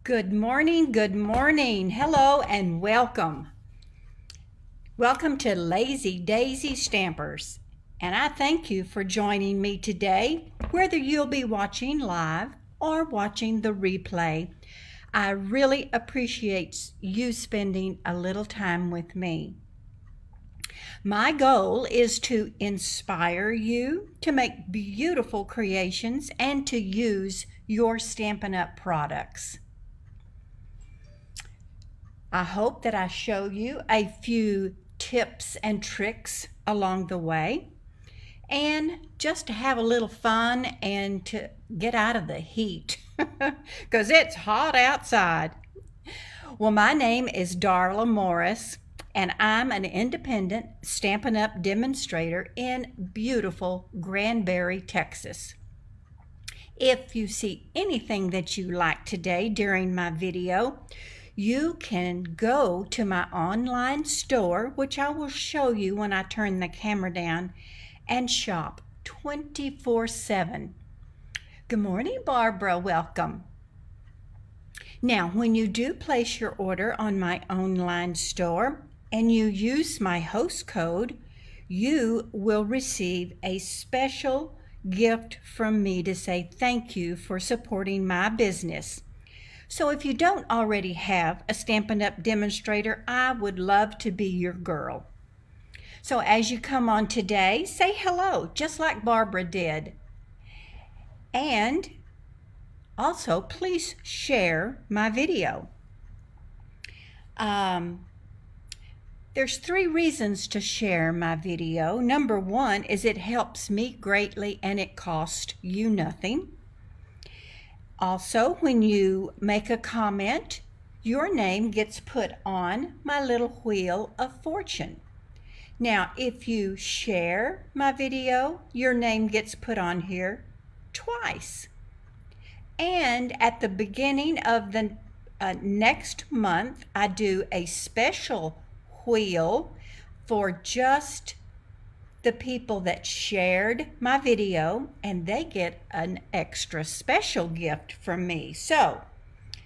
Good morning, good morning. Hello and welcome. Welcome to Lazy Daisy Stampers. And I thank you for joining me today, whether you'll be watching live or watching the replay. I really appreciate you spending a little time with me. My goal is to inspire you to make beautiful creations and to use your Stampin' Up! Products. I hope that I show you a few tips and tricks along the way, and just to have a little fun and to get out of the heat because it's hot outside. Well, my name is Darla Morris, and I'm an independent Stampin' Up! Demonstrator in beautiful Granbury, Texas. If you see anything that you like today during my video, you can go to my online store, which I will show you when I turn the camera down, and shop 24/7. Good morning, Barbara. Welcome. Now, when you do place your order on my online store and you use my host code, you will receive a special gift from me to say thank you for supporting my business. So if you don't already have a Stampin' Up! Demonstrator, I would love to be your girl. So as you come on today, say hello, just like Barbara did. And also, please share my video. There's 3 reasons to share my video. Number 1 is it helps me greatly and it costs you nothing. Also, when you make a comment, your name gets put on my little wheel of fortune. Now, if you share my video, your name gets put on here twice. And at the beginning of the next month, I do a special wheel for just the people that shared my video, and they get an extra special gift from me. So,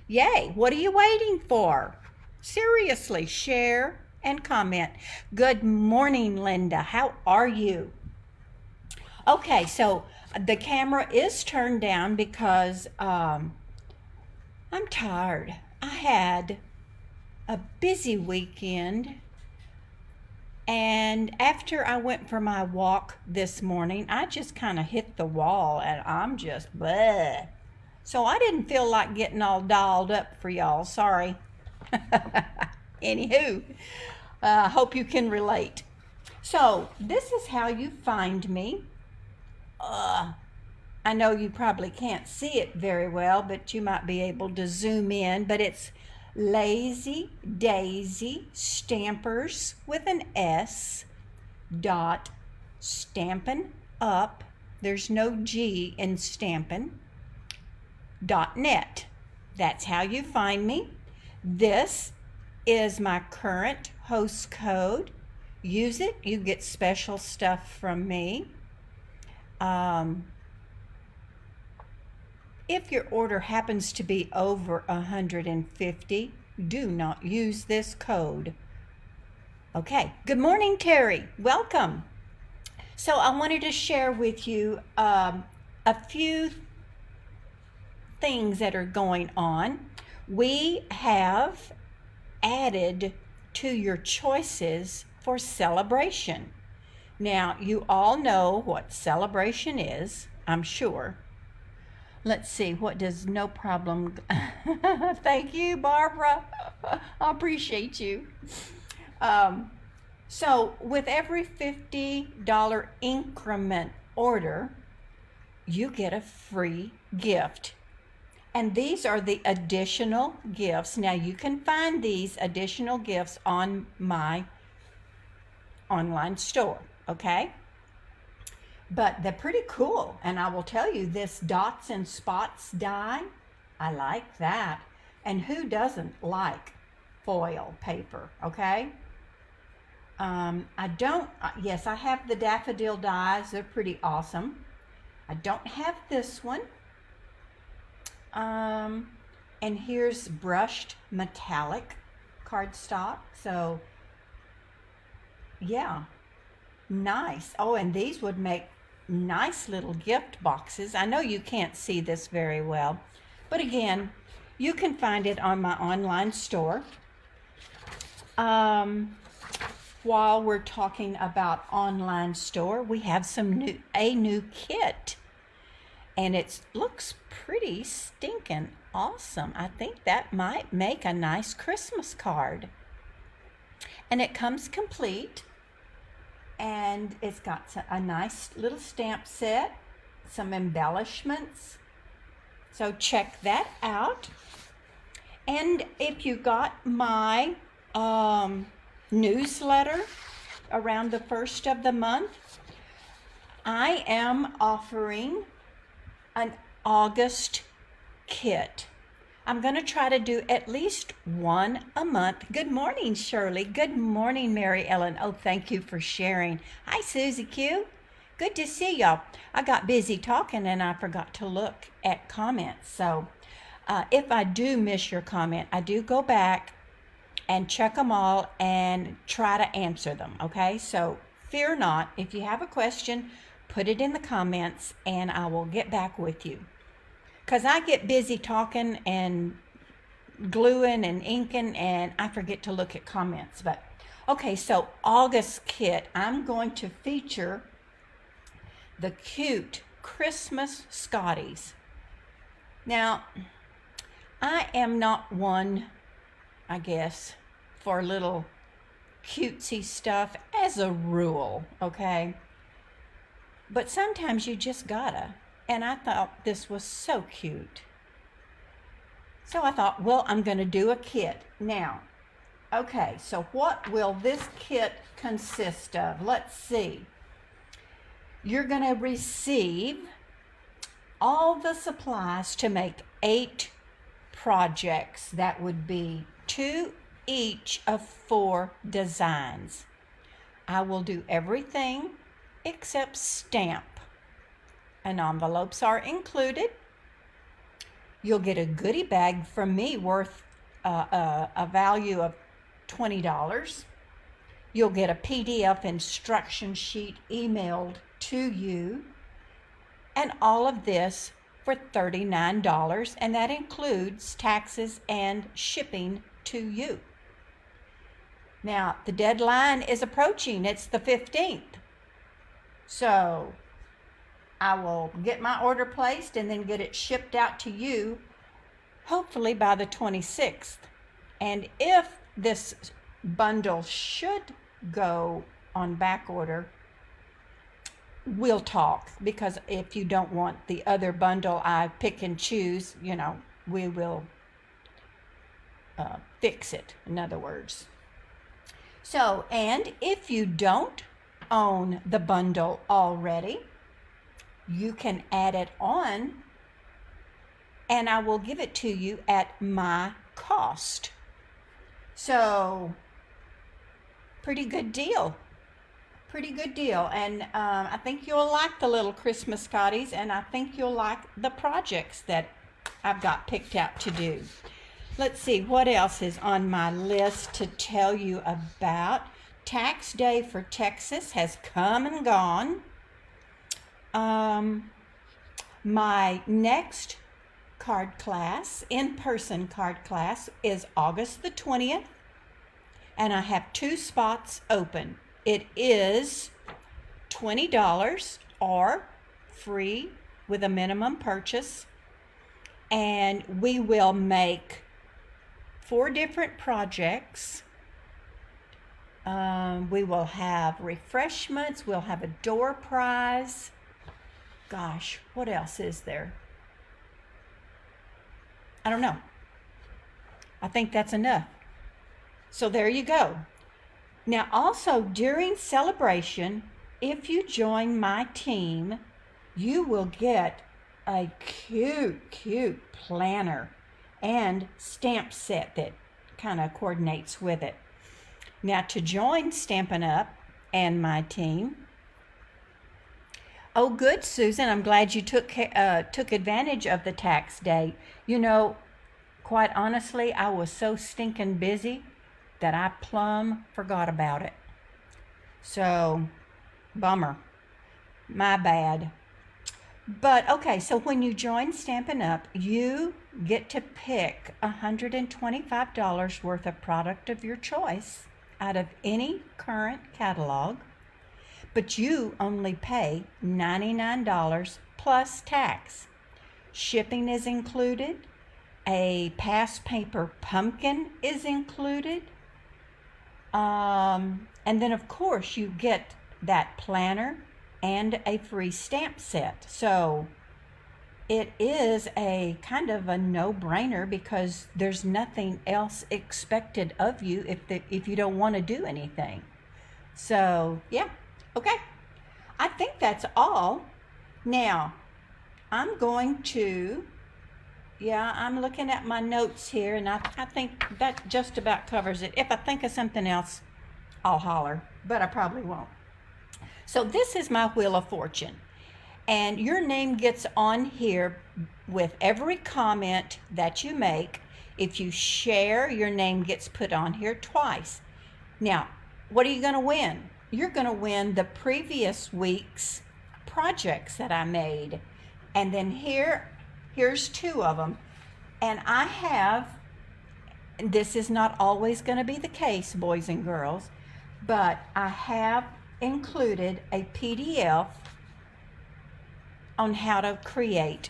yay, what are you waiting for? Seriously, share and comment. Good morning, Linda. How are you? Okay, so the camera is turned down because I'm tired. I had a busy weekend. And after I went for my walk this morning, I just kind of hit the wall and I'm just bleh. So I didn't feel like getting all dolled up for y'all. Sorry. Anywho, hope you can relate. So this is how you find me. I know you probably can't see it very well, but you might be able to zoom in. But it's Lazy Daisy Stampers with an S dot Stampin' Up. There's no G in Stampin' .net. That's how you find me. This is my current host code. Use it. You get special stuff from me. If your order happens to be over 150, do not use this code. Okay, good morning, Terry. Welcome. So I wanted to share with you a few things that are going on. We have added to your choices for celebration. Now, you all know what celebration is, I'm sure. Let's see, what does no problem... Thank you, Barbara. I appreciate you. So with every $50 increment order, you get a free gift. And these are the additional gifts. Now, you can find these additional gifts on my online store, okay? But they're pretty cool, and I will tell you, this dots and spots die, I like that. And who doesn't like foil paper, okay? Yes, I have the daffodil dies. They're pretty awesome. I don't have this one. And here's brushed metallic cardstock. So yeah, nice. Oh, and these would make nice little gift boxes. I know you can't see this very well, but again, you can find it on my online store. While we're talking about online store, we have a new kit, and it looks pretty stinking awesome. I think that might make a nice Christmas card. And it comes complete, and it's got a nice little stamp set, some embellishments. So check that out. And if you got my newsletter around the first of the month, I am offering an August kit. I'm going to try to do at least one a month. Good morning, Shirley. Good morning, Mary Ellen. Oh, thank you for sharing. Hi, Susie Q. Good to see y'all. I got busy talking and I forgot to look at comments. So if I do miss your comment, I do go back and check them all and try to answer them, okay? So fear not. If you have a question, put it in the comments and I will get back with you. Because I get busy talking and gluing and inking and I forget to look at comments. But okay, so August kit, I'm going to feature the cute Christmas Scotties. Now, I am not one, I guess, for little cutesy stuff as a rule, okay? But sometimes you just gotta. And I thought this was so cute. So I thought, well, I'm gonna do a kit. Now, okay, so what will this kit consist of? Let's see. You're gonna receive all the supplies to make 8 projects. That would be 2 each of 4 designs. I will do everything except stamp, and envelopes are included. You'll get a goodie bag from me worth a value of $20. You'll get a PDF instruction sheet emailed to you, and all of this for $39, and that includes taxes and shipping to you. Now, the deadline is approaching. It's the 15th. So I will get my order placed and then get it shipped out to you, hopefully by the 26th. And if this bundle should go on back order, we'll talk, because if you don't want the other bundle I pick and choose, we will fix it, in other words. So, and if you don't own the bundle already, you can add it on and I will give it to you at my cost. So, pretty good deal. And I think you'll like the little Christmas Scotties, and I think you'll like the projects that I've got picked out to do. Let's see, what else is on my list to tell you about? Tax day for Texas has come and gone. My next card class, in-person card class, is August the 20th, and I have 2 spots open. It is $20 or free with a minimum purchase, and we will make 4 different projects. We will have refreshments, we'll have a door prize. Gosh, what else is there? I don't know. I think that's enough. So there you go. Now also during celebration, if you join my team, you will get a cute planner and stamp set that kind of coordinates with it. Now to join Stampin' Up! And my team, oh good, Susan, I'm glad you took advantage of the tax day. Quite honestly, I was so stinking busy that I plumb forgot about it. So, bummer. My bad. But okay, so when you join Stampin' Up, you get to pick $125 worth of product of your choice out of any current catalog, but you only pay $99 plus tax. Shipping is included. A past paper pumpkin is included. And then, of course, you get that planner and a free stamp set. So it is a kind of a no-brainer because there's nothing else expected of you if you don't want to do anything. So, yeah, okay. I think that's all. Now, I'm looking at my notes here, and I think that just about covers it. If I think of something else, I'll holler, but I probably won't. So this is my Wheel of Fortune, and your name gets on here with every comment that you make. If you share, your name gets put on here twice. Now, what are you going to win? You're going to win the previous week's projects that I made, and then here's two of them. And this is not always going to be the case, boys and girls, but I have included a PDF on how to create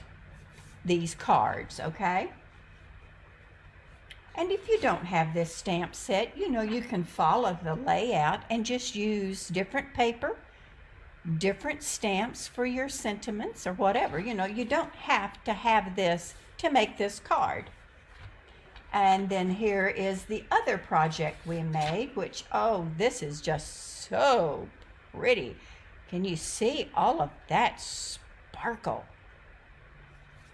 these cards, okay? And if you don't have this stamp set, you can follow the layout and just use different paper, different stamps for your sentiments or whatever. You don't have to have this to make this card. And then here is the other project we made, which, this is just so pretty. Can you see all of that sparkle?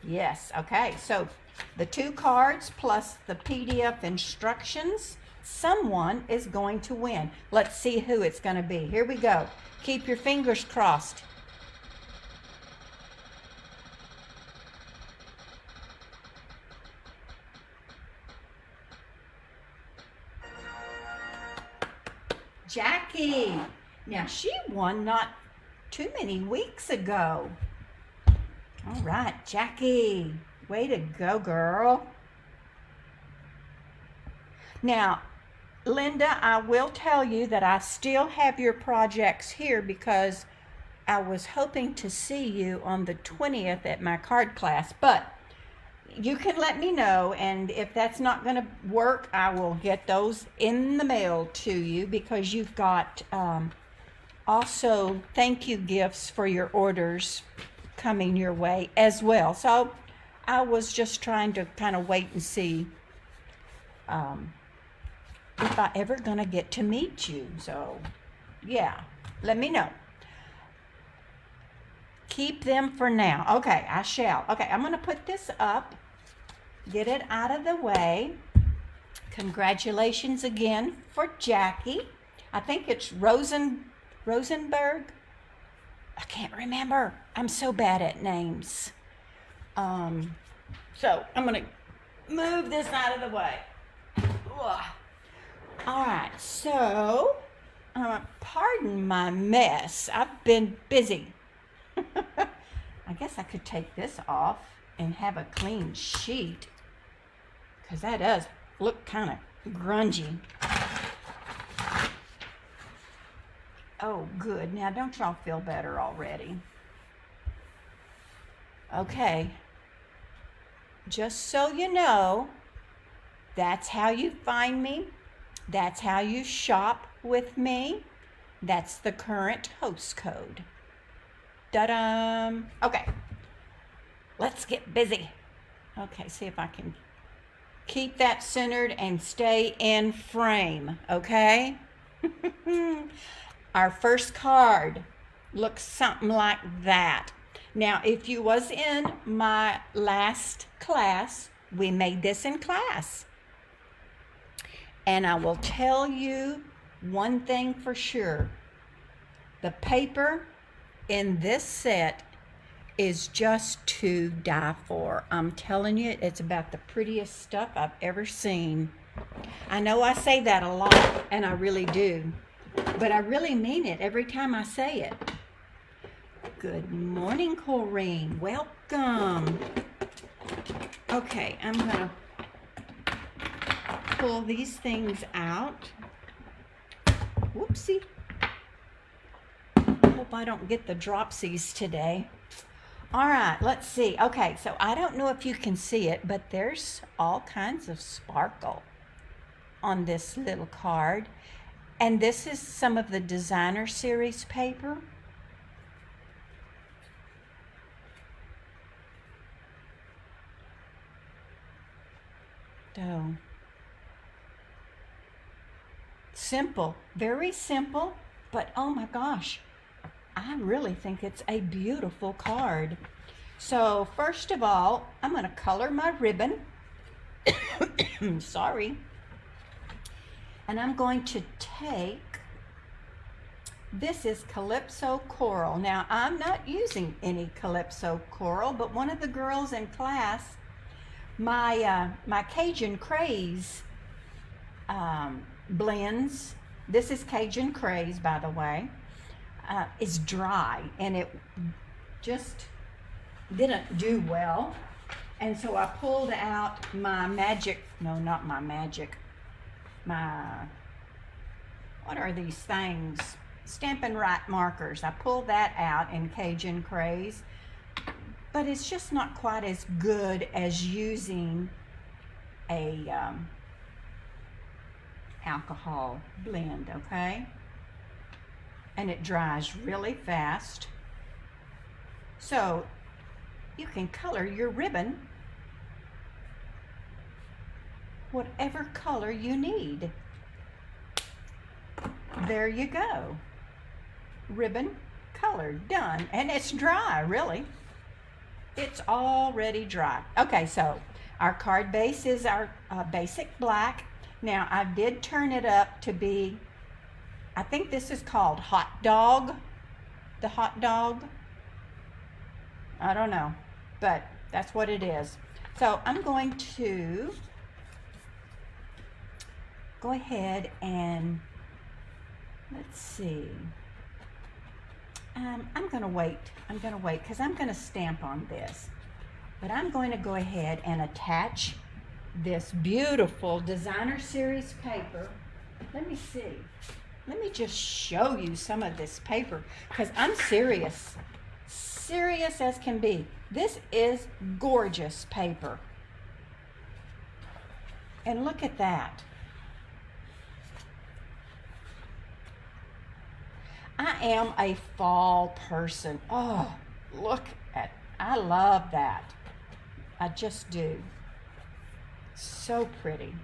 Yes, okay. So the two cards plus the PDF instructions, someone is going to win. Let's see who it's going to be. Here we go. Keep your fingers crossed. Jackie. Now, she won not too many weeks ago. All right, Jackie. Way to go, girl. Now, Linda, I will tell you that I still have your projects here because I was hoping to see you on the 20th at my card class, but you can let me know, and if that's not going to work, I will get those in the mail to you because you've got also thank you gifts for your orders coming your way as well. So I was just trying to kind of wait and see if I ever gonna get to meet you. So yeah, let me know. Keep them for now. Okay, I shall. Okay, I'm gonna put this up, get it out of the way. Congratulations again for Jackie. I think it's Rosenberg. I can't remember. I'm so bad at names. So I'm gonna move this out of the way. Ugh. All right, so pardon my mess. I've been busy. I guess I could take this off and have a clean sheet because that does look kind of grungy. Oh, good. Now, don't y'all feel better already? Okay. Just so you know, that's how you find me. That's how you shop with me. That's the current host code. Da-dum. Okay. Let's get busy. Okay, see if I can keep that centered and stay in frame, okay? Our first card looks something like that. Now, if you was in my last class, we made this in class. And I will tell you one thing for sure. The paper in this set is just to die for. I'm telling you, it's about the prettiest stuff I've ever seen. I know I say that a lot, and I really do, but I really mean it every time I say it. Good morning, Corrine. Welcome. Okay, I'm gonna pull these things out. Whoopsie. Hope I don't get the dropsies today. All right, let's see. Okay, so I don't know if you can see it, but there's all kinds of sparkle on this little card. And this is some of the designer series paper. So, simple, very simple, but oh my gosh, I really think it's a beautiful card. So first of all, I'm going to color my ribbon. Sorry. And I'm going to take, this is Calypso Coral. Now, I'm not using any Calypso Coral, but one of the girls in class, my Cajun Craze blends, this is Cajun Craze, by the way, is dry, and it just didn't do well. And so I pulled out my magic, no, not my magic, what are these things? Stampin' Right markers. I pulled that out in Cajun Craze, but it's just not quite as good as using a alcohol blend, okay? And it dries really fast. So you can color your ribbon whatever color you need. There you go. Ribbon colored, done. And it's dry, really. It's already dry. Okay, so our card base is our basic black. Now, I did turn it up to be, I think this is called hot dog. The hot dog. I don't know, but that's what it is. So I'm going to go ahead and, let's see. I'm going to wait because I'm going to stamp on this. But I'm going to go ahead and attach this beautiful designer series paper. Let me see. Let me just show you some of this paper because I'm serious. Serious as can be. This is gorgeous paper. And look at that. I am a fall person. Oh, look at, I love that. I just do. So pretty.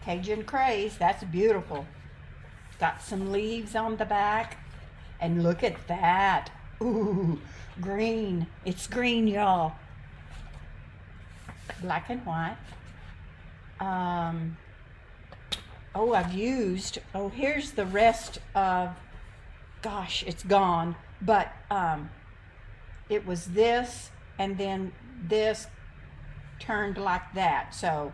Cajun Craze, that's beautiful. Got some leaves on the back. And look at that. Ooh, green. It's green, y'all. Black and white. Oh, I've used, oh, here's the rest of, gosh, it's gone. But it was this, and then this turned like that. So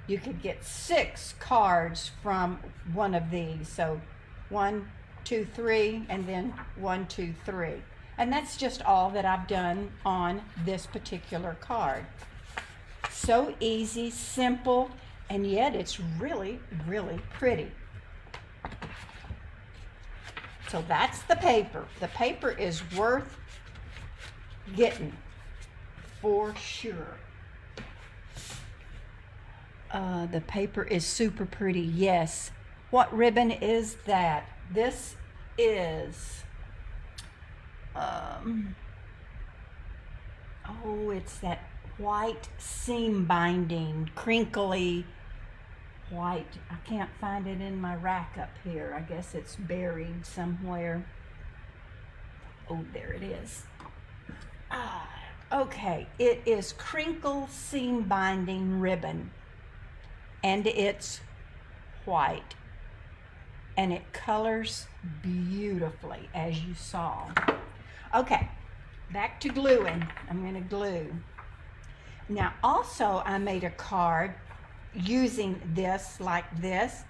you could get 6 cards from one of these. So 1, 2, 3, and then 1, 2, 3. And that's just all that I've done on this particular card. So easy, simple, and yet it's really, really pretty. So that's the paper. The paper is worth getting for sure. The paper is super pretty, yes. What ribbon is that? This is, oh, it's that white seam binding, crinkly white. I can't find it in my rack up here. I guess it's buried somewhere. Oh, there it is. Okay, it is crinkle seam binding ribbon, and it's white. and it colors beautifully, as you saw. Okay, back to gluing. I'm going to glue. Now, also, I made a card using this like this,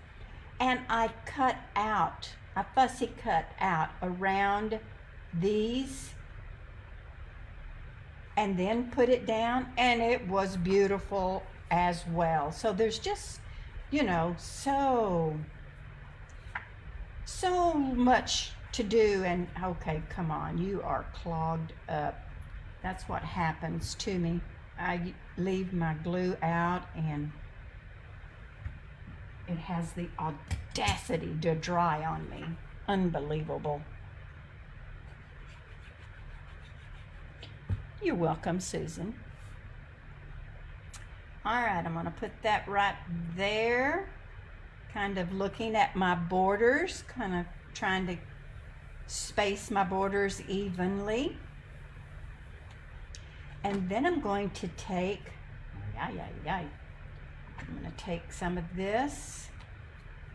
and I fussy cut out around these and then put it down, and it was beautiful as well. So there's just, you know, so much to do. And okay, come on, you are clogged up. That's what happens to me. I leave my glue out and it has the audacity to dry on me. Unbelievable. You're welcome, Susan. All right, I'm going to put that right there. Kind of looking at my borders, kind of trying to space my borders evenly. And then I'm going to take, I'm going to take some of this,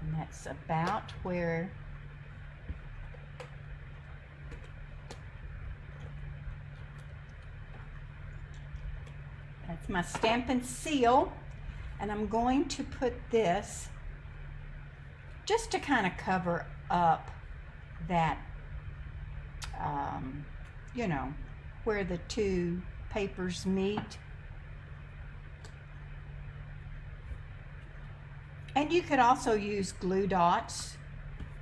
and that's about where that's my stamp and seal, and I'm going to put this just to kind of cover up that, you know, where the two papers meet. And you could also use glue dots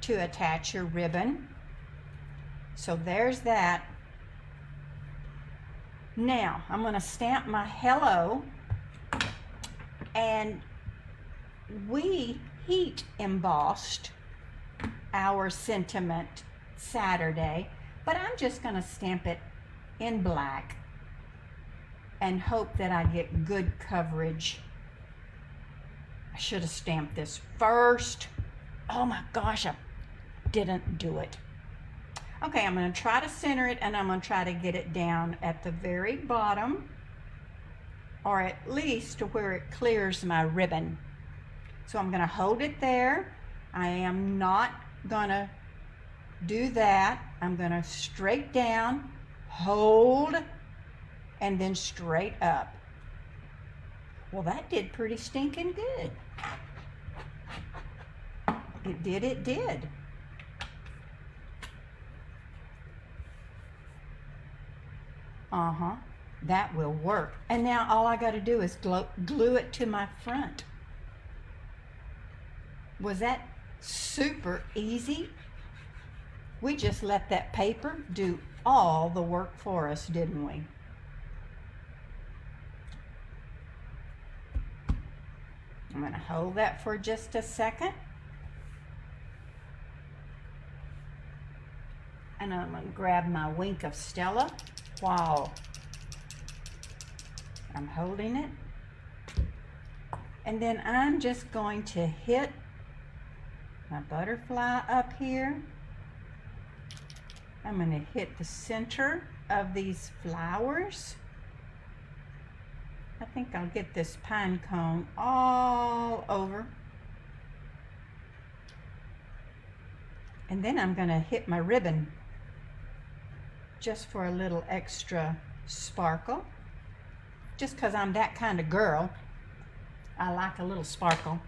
to attach your ribbon. So there's that. Now I'm going to stamp my hello, and we heat embossed our sentiment Saturday, but I'm just going to stamp it in black and hope that I get good coverage. I should have stamped this first. Oh my gosh, I didn't do it. Okay, I'm going to try to center it, and I'm going to try to get it down at the very bottom, or at least to where it clears my ribbon. So I'm going to hold it there. I am not going to do that. I'm going to straight down, hold, and then straight up. Well, that did pretty stinking good. It did. That will work. And now all I got to do is glue it to my front. Was that super easy? We just let that paper do all the work for us, didn't we? I'm going to hold that for just a second. And I'm going to grab my wink of Stella while I'm holding it. And then I'm just going to hit my butterfly up here. I'm going to hit the center of these flowers. I think I'll get this pine cone all over. And then I'm going to hit my ribbon just for a little extra sparkle. Just because I'm that kind of girl, I like a little sparkle.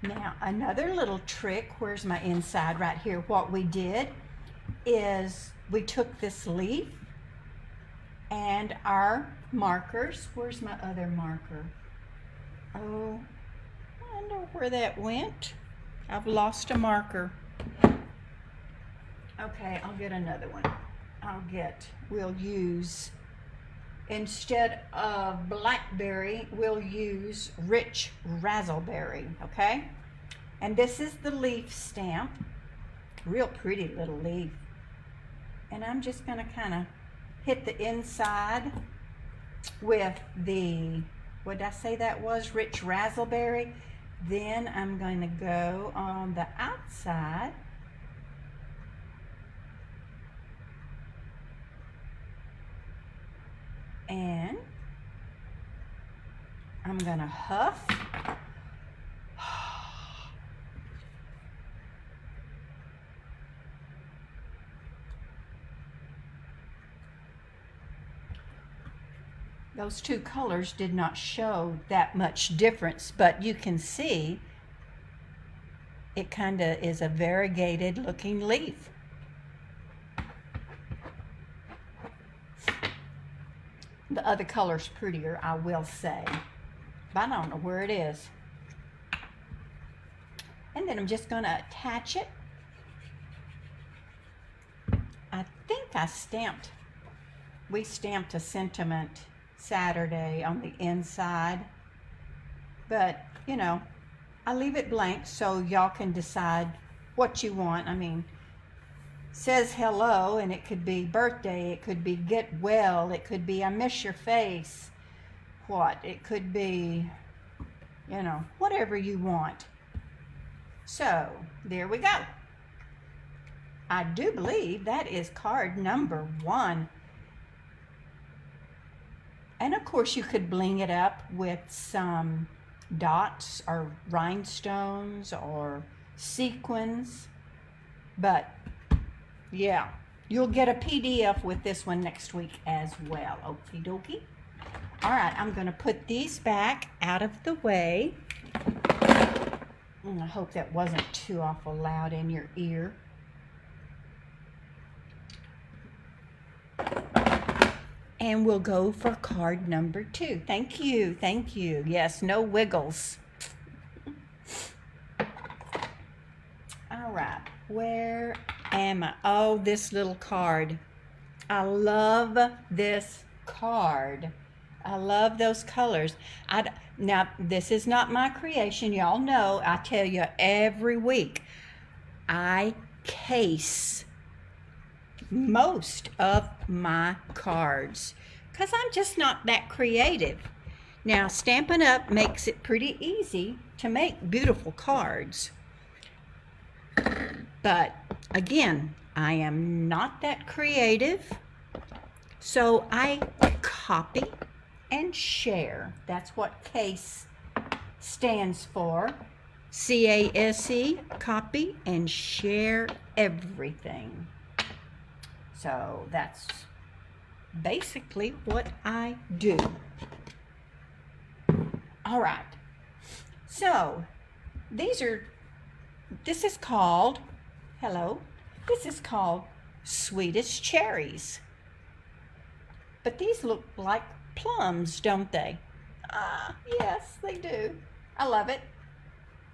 Now, another little trick, where's my inside right here? What we did is we took this leaf and our markers. Where's my other marker? Oh, I wonder where that went. I've lost a marker. Okay, I'll get another one. We'll use, instead of blackberry, we'll use rich razzleberry, okay? And this is the leaf stamp. Real pretty little leaf. And I'm just gonna kind of hit the inside with the, what did I say that was? Rich razzleberry. Then I'm going to go on the outside and I'm going to huff those two colors did not show that much difference, but you can see it kind of is a variegated looking leaf. The other color's prettier, I will say, but I don't know where it is. And then I'm just going to attach it. I think we stamped a sentiment Saturday on the inside, but you know, I leave it blank so y'all can decide what you want. I mean, says hello, and it could be birthday, it could be get well, it could be I miss your face, it could be, you know, whatever you want. So there we go. I do believe that is card number 1. And of course you could bling it up with some dots or rhinestones or sequins. But yeah, you'll get a PDF with this one next week as well. Okie dokie. All right, I'm going to put these back out of the way. And I hope that wasn't too awful loud in your ear. And we'll go for card number 2. Thank you, thank you. Yes, no wiggles. All right, where am I? Oh, this little card. I love this card. I love those colors. Now, this is not my creation. Y'all know I tell you every week, I case most of my cards because I'm just not that creative. Now, Stampin' Up! Makes it pretty easy to make beautiful cards. But again, I am not that creative, so I copy and share. That's what CASE stands for. C-A-S-E, copy and share everything. So that's basically what I do. All right. So this is called, this is called Sweetest Cherries. But these look like plums, don't they? Ah, yes, they do. I love it.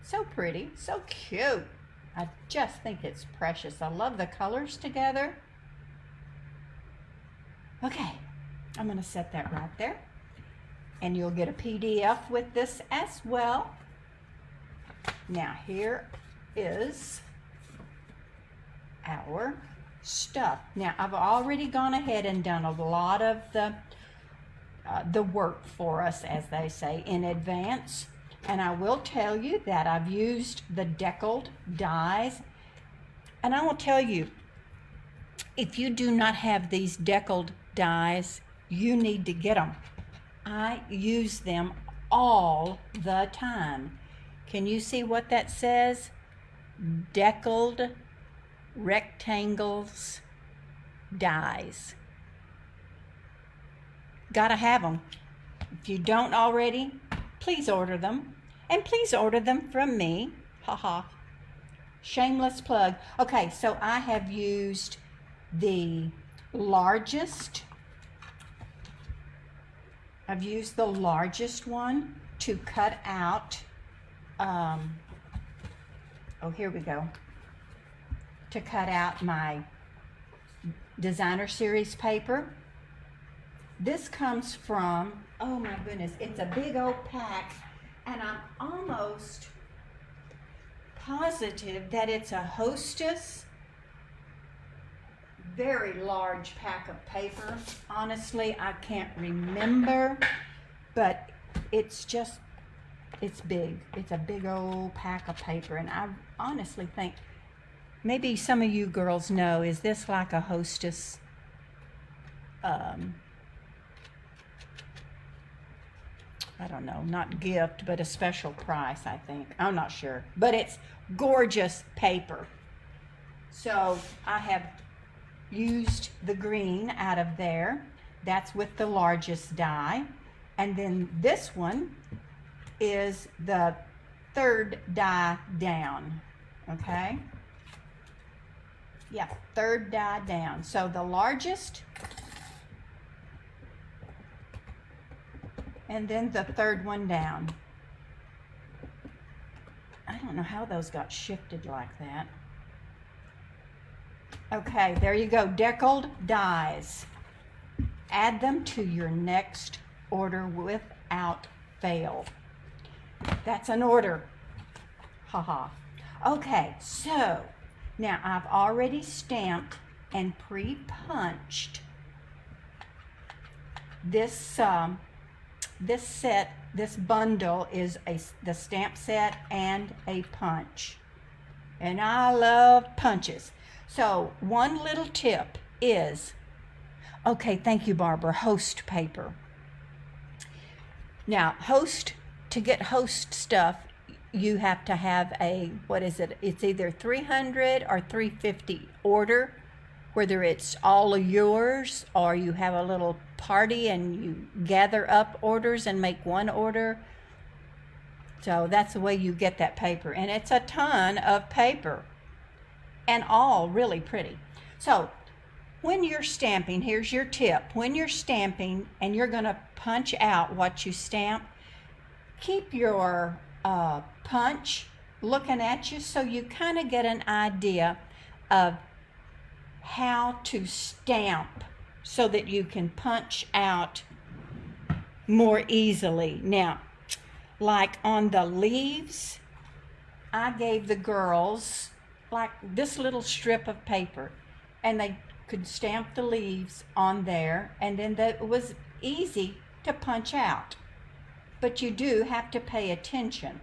So pretty, so cute. I just think it's precious. I love the colors together. Okay, I'm going to set that right there. And you'll get a PDF with this as well. Now here is our stuff. Now I've already gone ahead and done a lot of the work for us, as they say, in advance. And I will tell you that I've used the deckled dies. And I will tell you, if you do not have these deckled dies, you need to get them. I use them all the time. Can you see what that says? Deckled rectangles dies. Gotta have them. If you don't already, please order them. And please order them from me. Haha. Shameless plug. Okay, so I have used the largest. I've used the largest one to cut out, oh, here we go, to cut out my designer series paper. This comes from, oh my goodness, it's a big old pack, and I'm almost positive that it's a Hostess. Very large pack of paper. Honestly, I can't remember, but it's big. It's a big old pack of paper, and I honestly think maybe some of you girls know, is this like a Hostess I don't know, not gift, but a special price, I think. I'm not sure, but it's gorgeous paper. So I have used the green out of there. That's with the largest die. And then this one is the third die down, okay? Yeah, third die down. So the largest, and then the third one down. I don't know how those got shifted like that. Okay, there you go, deckled dies. Add them to your next order without fail. That's an order. Haha. Okay, so now I've already stamped and pre-punched this set. This bundle is the stamp set and a punch, and I love punches. So one little tip is, okay, thank you, Barbara, host paper. Now, to get host stuff, you have to have a, what is it? It's either 300 or 350 order, whether it's all of yours or you have a little party and you gather up orders and make one order. So that's the way you get that paper. And it's a ton of paper and all really pretty. So when you're stamping, here's your tip. When you're stamping and you're going to punch out what you stamp, keep your punch looking at you so you kind of get an idea of how to stamp so that you can punch out more easily. Now, like on the leaves, I gave the girls like this little strip of paper, and they could stamp the leaves on there, and then that was easy to punch out. But you do have to pay attention.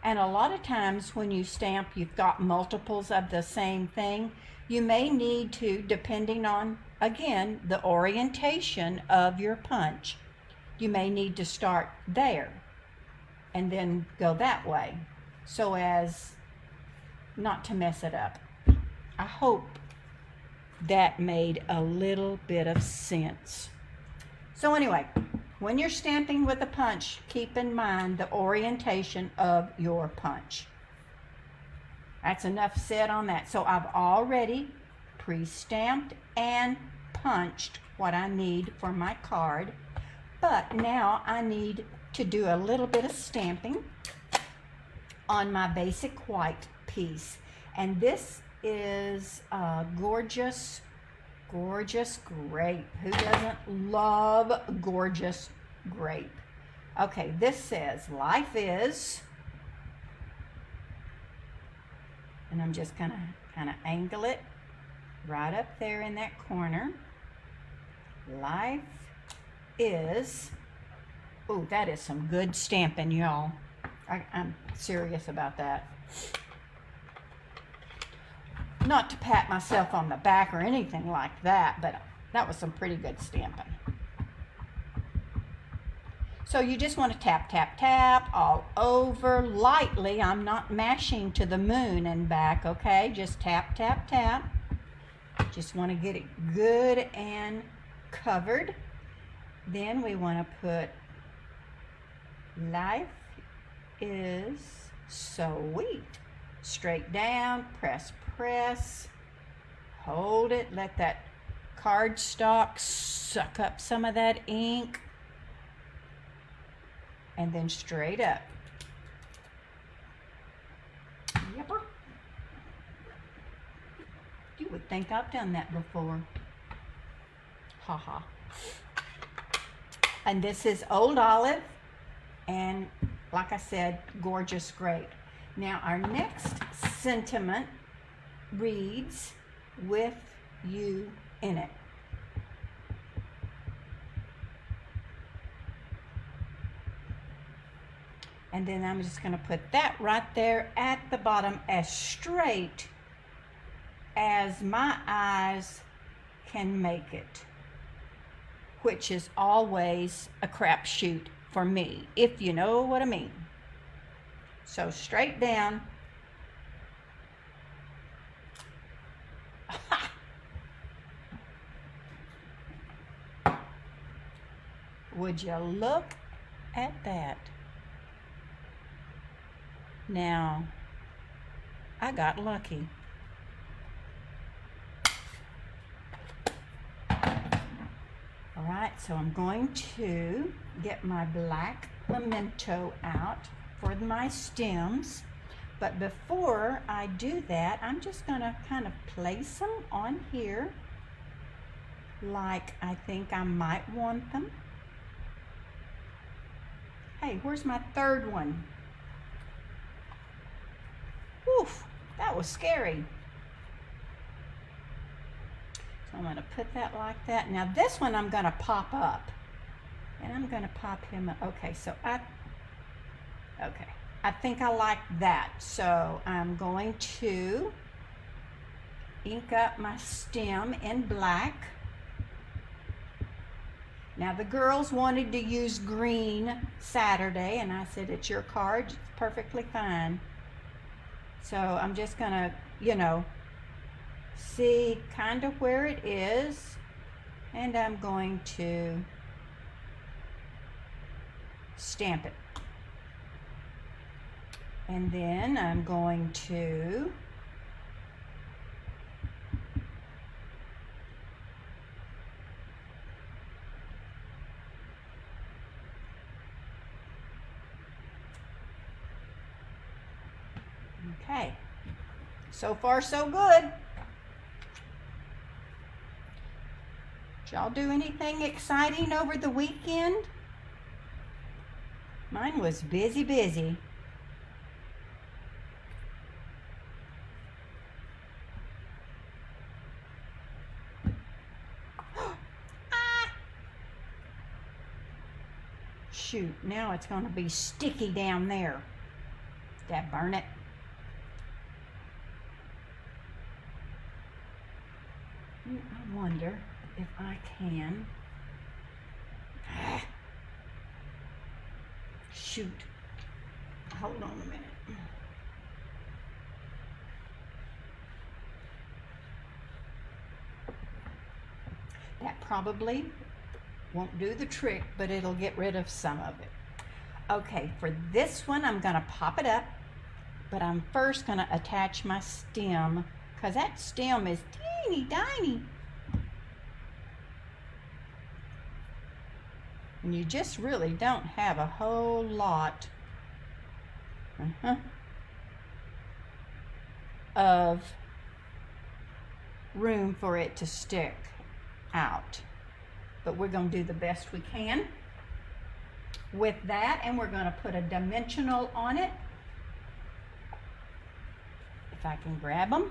And a lot of times when you stamp, you've got multiples of the same thing. You may need to, depending on, again, the orientation of your punch, you may need to start there and then go that way so as not to mess it up. I hope that made a little bit of sense. So anyway, when you're stamping with a punch, keep in mind the orientation of your punch. That's enough said on that. So I've already pre-stamped and punched what I need for my card, but now I need to do a little bit of stamping on my basic white piece. And this is a gorgeous grape. Who doesn't love gorgeous grape? Okay, this says life is, and I'm just gonna kind of angle it right up there in that corner. Life is, oh, that is some good stamping, y'all. I'm serious about that. Not to pat myself on the back or anything like that, but that was some pretty good stamping. So you just want to tap, tap, tap all over lightly. I'm not mashing to the moon and back, okay? Just tap, tap, tap. Just want to get it good and covered. Then we want to put life is sweet. Straight down, press, press. Hold it, let that cardstock suck up some of that ink. And then straight up. Yepper. You would think I've done that before. Haha. And this is Old Olive, and like I said, gorgeous grape. Now our next sentiment reads, with you in it. And then I'm just going to put that right there at the bottom as straight as my eyes can make it, which is always a crapshoot for me, if you know what I mean. So straight down. Would you look at that. Now, I got lucky. All right, so I'm going to get my black memento out for my stems. But before I do that, I'm just gonna kind of place them on here like I think I might want them. Hey, where's my third one? Woof, that was scary. So I'm gonna put that like that. Now this one I'm gonna pop up. And I'm gonna pop him up. Okay, so I think I like that. So I'm going to ink up my stem in black. Now the girls wanted to use green Saturday, and I said, it's your card, it's perfectly fine. So I'm just gonna, see kind of where it is, and I'm going to stamp it. And then I'm going to okay, so far so good. Did y'all do anything exciting over the weekend? Mine was busy. Shoot, now it's going to be sticky down there. Did that burn it? I wonder if I can. Shoot. Hold on a minute. That probably won't do the trick, but it'll get rid of some of it. Okay, for this one, I'm gonna pop it up, but I'm first gonna attach my stem, because that stem is teeny tiny. And you just really don't have a whole lot of room for it to stick out. But we're going to do the best we can with that, and we're going to put a dimensional on it. If I can grab them.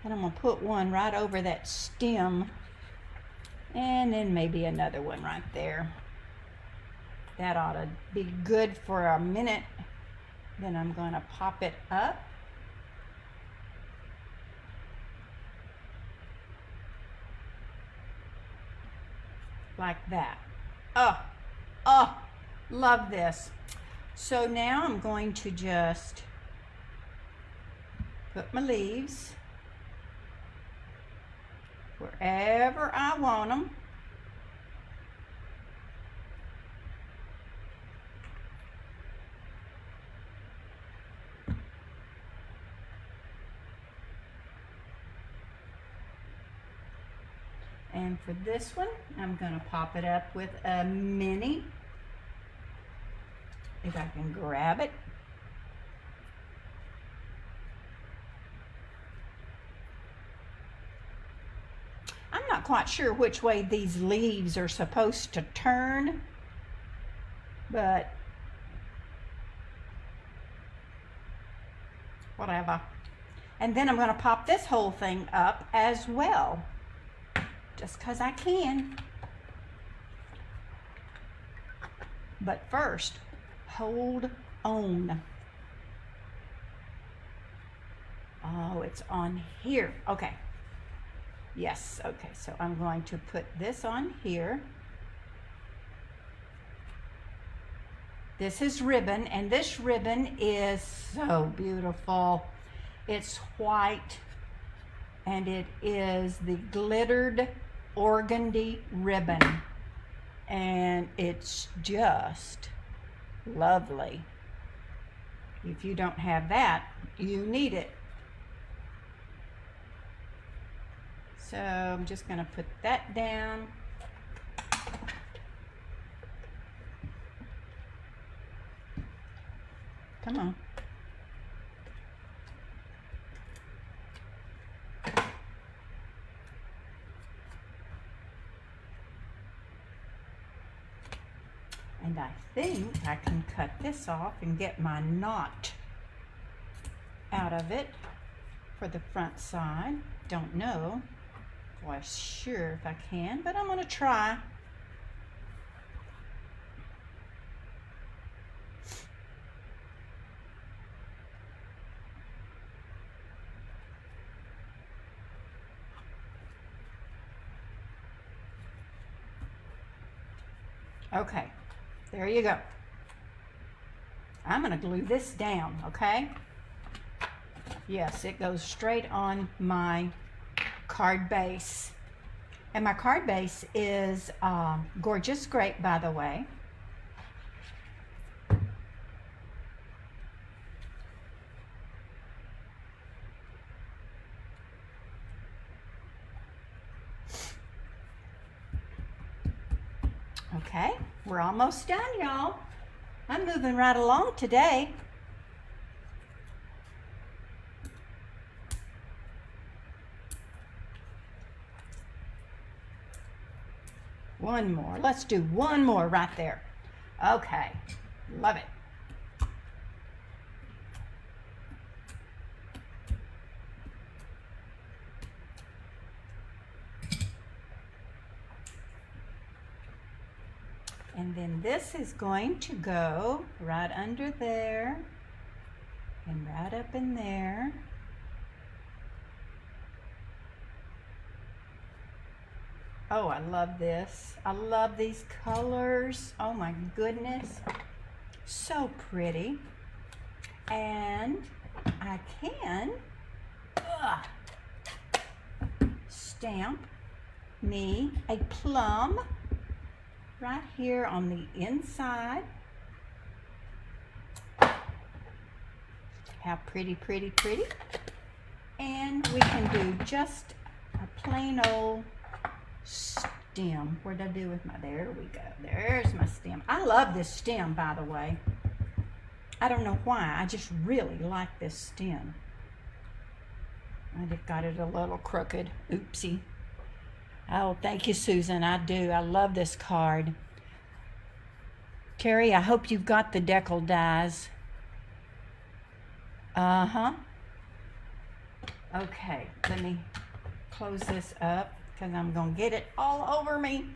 And I'm going to put one right over that stem, and then maybe another one right there. That ought to be good for a minute. Then I'm going to pop it up. Like that. Oh, love this. So now I'm going to just put my leaves wherever I want them. And for this one, I'm going to pop it up with a mini, if I can grab it. I'm not quite sure which way these leaves are supposed to turn, but whatever. And then I'm going to pop this whole thing up as well, just because I can. But first, hold on. Oh, it's on here. Okay. Yes, okay, so I'm going to put this on here. This is ribbon, and this ribbon is so beautiful. It's white, and it is the glittered organdy ribbon. and it's just lovely. If you don't have that, you need it. So I'm just going to put that down. Come on. And I think I can cut this off and get my knot out of it for the front side. Don't know for sure if I can, but I'm going to try. Okay, there you go. I'm going to glue this down, okay? Yes, it goes straight on my card base. And my card base is Gorgeous Grape, by the way. Okay, we're almost done, y'all. I'm moving right along today. One more. Let's do one more right there. Okay, love it. And then this is going to go right under there and right up in there. Oh, I love this. I love these colors. Oh my goodness. So pretty. And I can stamp me a plum right here on the inside. How pretty, pretty, pretty. And we can do just a plain old stem. What did I do with my, there we go. There's my stem. I love this stem, by the way. I don't know why, I just really like this stem. I just got it a little crooked. Oopsie. Oh, thank you, Susan. I do. I love this card. Terry, I hope you've got the decal dies. Uh-huh. Okay, let me close this up because I'm going to get it all over me.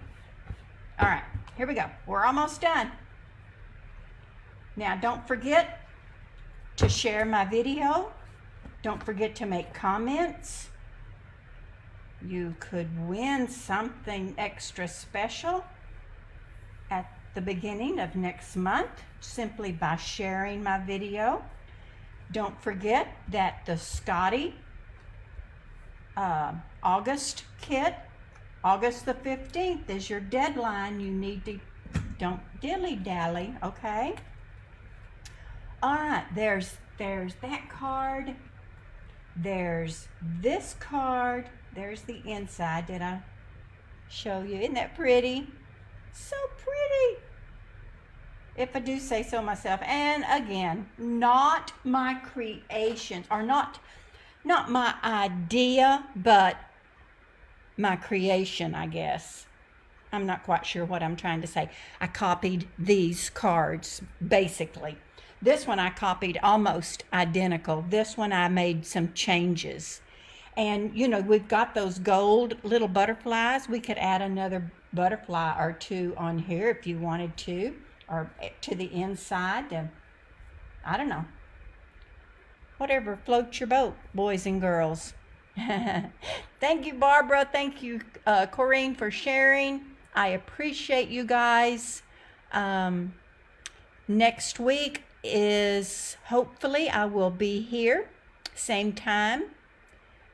All right, here we go. We're almost done. Now, don't forget to share my video. Don't forget to make comments. You could win something extra special at the beginning of next month simply by sharing my video. Don't forget that the Scotty August kit, August the 15th is your deadline. You need to, don't dilly-dally, okay? All right, there's that card. There's this card. There's the inside. Did I show you? Isn't that pretty? So pretty, if I do say so myself. And again, not my creations, or not my idea, but my creation, I guess. I'm not quite sure what I'm trying to say. I copied these cards, basically. This one I copied almost identical. This one I made some changes. And, you know, we've got those gold little butterflies. We could add another butterfly or two on here if you wanted to, or to the inside. I don't know. Whatever floats your boat, boys and girls. Thank you, Barbara. Thank you, Corinne, for sharing. I appreciate you guys. Next week is, hopefully, I will be here, same time,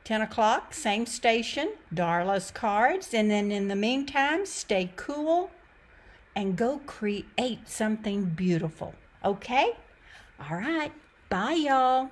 10 o'clock, same station, Darla's Cards. And then in the meantime, stay cool, and go create something beautiful. Okay? All right. Bye, y'all.